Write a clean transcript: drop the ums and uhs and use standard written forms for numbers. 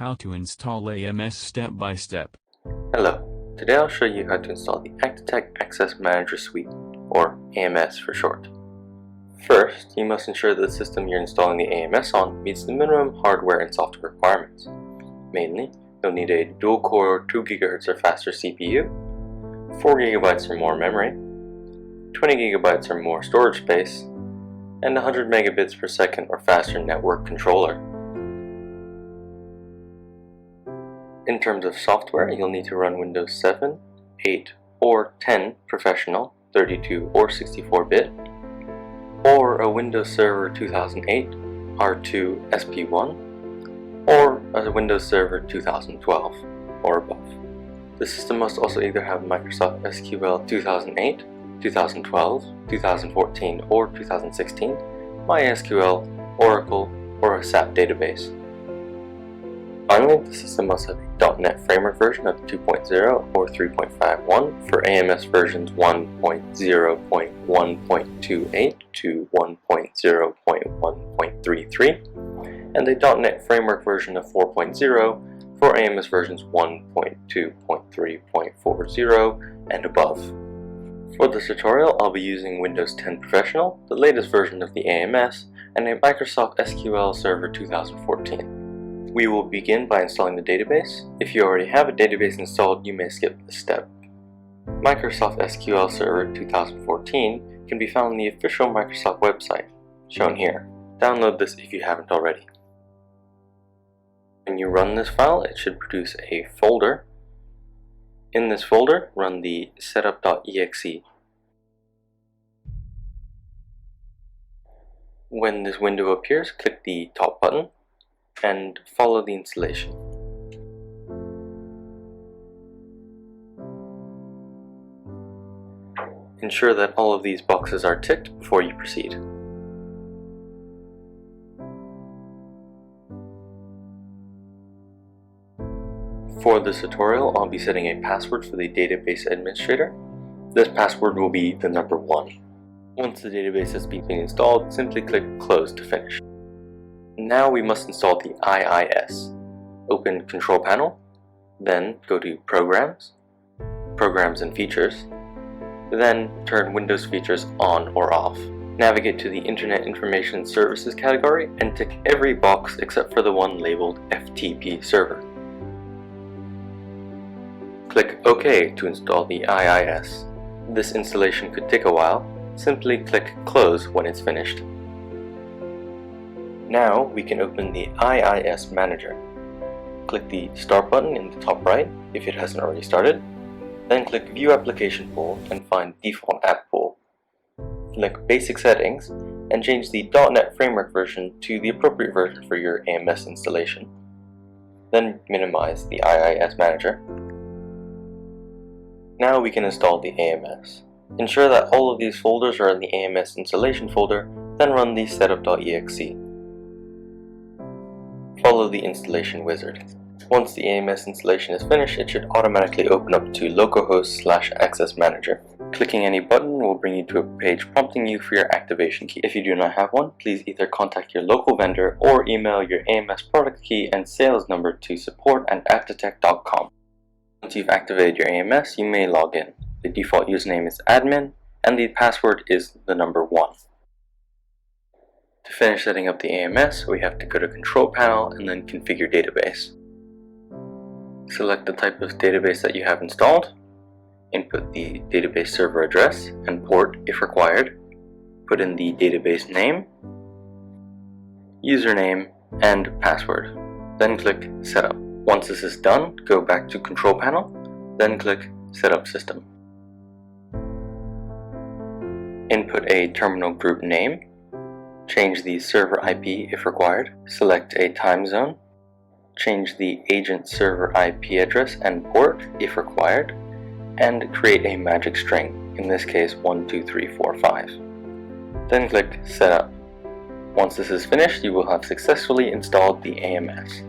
How to install AMS step by step. Hello, today I'll show you how to install the ACTitech Access Manager Suite, or AMS for short. First, you must ensure that the system you're installing the AMS on meets the minimum hardware and software requirements. Mainly, you'll need a dual-core 2 GHz or faster CPU, 4 GB or more memory, 20 GB or more storage space, and 100 megabits per second or faster network controller. In terms of software, you'll need to run Windows 7, 8, or 10 Professional, 32 or 64-bit, or a Windows Server 2008, R2 SP1, or a Windows Server 2012 or above. The system must also either have Microsoft SQL 2008, 2012, 2014, or 2016, MySQL, Oracle, or a SAP database. Finally, the system must have a .NET Framework version of 2.0 or 3.51 for AMS versions 1.0.1.28 to 1.0.1.33, and a .NET Framework version of 4.0 for AMS versions 1.2.3.40 and above. For this tutorial, I'll be using Windows 10 Professional, the latest version of the AMS, and a Microsoft SQL Server 2014. We will begin by installing the database. If you already have a database installed, you may skip this step. Microsoft SQL Server 2014 can be found on the official Microsoft website, shown here. Download this if you haven't already. When you run this file, it should produce a folder. In this folder, run the setup.exe. When this window appears, click the top button and follow the installation. Ensure that all of these boxes are ticked before you proceed. For this tutorial, I'll be setting a password for the database administrator. This password will be the number 1. Once the database has been installed, simply click Close to finish. Now we must install the IIS. Open Control Panel, then go to Programs, Programs and Features, then turn Windows Features on or off. Navigate to the Internet Information Services category and tick every box except for the one labeled FTP Server. Click OK to install the IIS. This installation could take a while. Simply click Close when it's finished. Now we can open the IIS Manager. Click the Start button in the top right if it hasn't already started. Then click View Application Pool and find Default App Pool. Click Basic Settings and change the .NET Framework version to the appropriate version for your AMS installation. Then minimize the IIS Manager. Now we can install the AMS. Ensure that all of these folders are in the AMS installation folder, then run the setup.exe. Follow the installation wizard. Once the AMS installation is finished, it should automatically open up to localhost/access manager. Clicking any button will bring you to a page prompting you for your activation key. If you do not have one, please either contact your local vendor or email your AMS product key and sales number to support@actitech.com. Once you've activated your AMS, you may log in. The default username is admin and the password is the number 1. To finish setting up the AMS, we have to go to Control Panel and then Configure Database. Select the type of database that you have installed. Input the database server address and port if required. Put in the database name, username, and password. Then click Setup. Once this is done, go back to Control Panel, then click Setup System. Input a terminal group name. Change the server IP if required. Select a time zone. Change the agent server IP address and port if required. And create a magic string, in this case 12345. Then click Setup. Once this is finished, you will have successfully installed the AMS.